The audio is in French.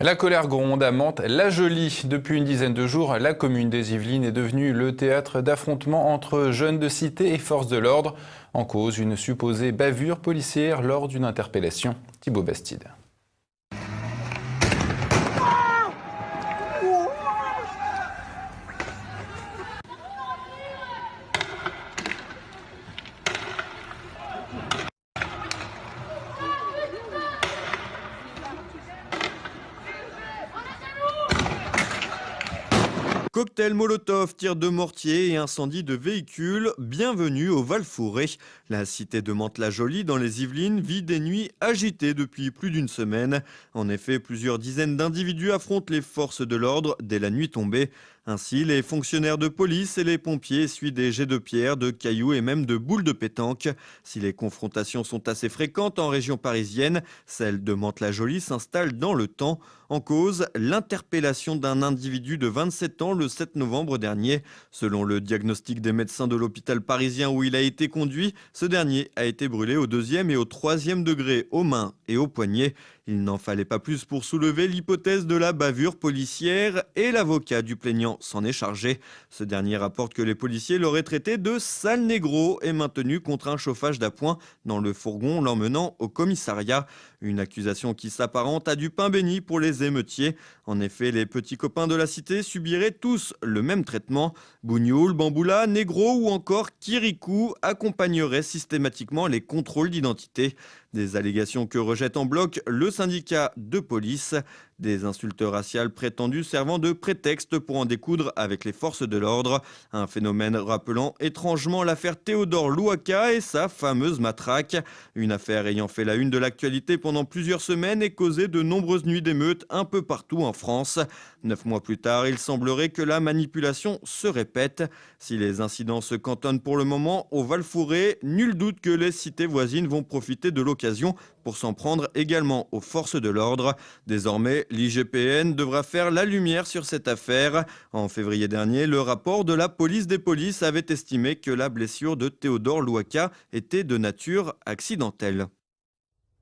La colère gronde à Mantes-la-Jolie. Depuis une dizaine de jours, la commune des Yvelines est devenue le théâtre d'affrontements entre jeunes de cité et forces de l'ordre. En cause, une supposée bavure policière lors d'une interpellation. Thibaut Bastide. Cocktail Molotov, tir de mortier et incendie de véhicules, bienvenue au Val-Fourré. La cité de Mantes-la-Jolie dans les Yvelines vit des nuits agitées depuis plus d'une semaine. En effet, plusieurs dizaines d'individus affrontent les forces de l'ordre dès la nuit tombée. Ainsi, les fonctionnaires de police et les pompiers essuient des jets de pierre, de cailloux et même de boules de pétanque. Si les confrontations sont assez fréquentes en région parisienne, celle de Mantes-la-Jolie s'installe dans le temps. En cause, l'interpellation d'un individu de 27 ans le 7 novembre dernier. Selon le diagnostic des médecins de l'hôpital parisien où il a été conduit, ce dernier a été brûlé au 2e et au 3e degré aux mains et aux poignets. Il n'en fallait pas plus pour soulever l'hypothèse de la bavure policière et l'avocat du plaignant s'en est chargé. Ce dernier rapporte que les policiers l'auraient traité de sale négro et maintenu contre un chauffage d'appoint dans le fourgon l'emmenant au commissariat. Une accusation qui s'apparente à du pain béni pour les émeutiers. En effet, les petits copains de la cité subiraient tous le même traitement. Bougnoul, Bamboula, Négro ou encore Kirikou accompagneraient systématiquement les contrôles d'identité. Des allégations que rejette en bloc le syndicat de police. Des insultes raciales prétendues servant de prétexte pour en découdre avec les forces de l'ordre. Un phénomène rappelant étrangement l'affaire Théodore Louaka et sa fameuse matraque. Une affaire ayant fait la une de l'actualité pendant plusieurs semaines et causé de nombreuses nuits d'émeutes un peu partout en France. 9 mois plus tard, il semblerait que la manipulation se répète. Si les incidents se cantonnent pour le moment au Val-Fourré, nul doute que les cités voisines vont profiter de l'occasion pour s'en prendre également aux forces de l'ordre. Désormais, l'IGPN devra faire la lumière sur cette affaire. En février dernier, le rapport de la police des polices avait estimé que la blessure de Théodore Louaka était de nature accidentelle.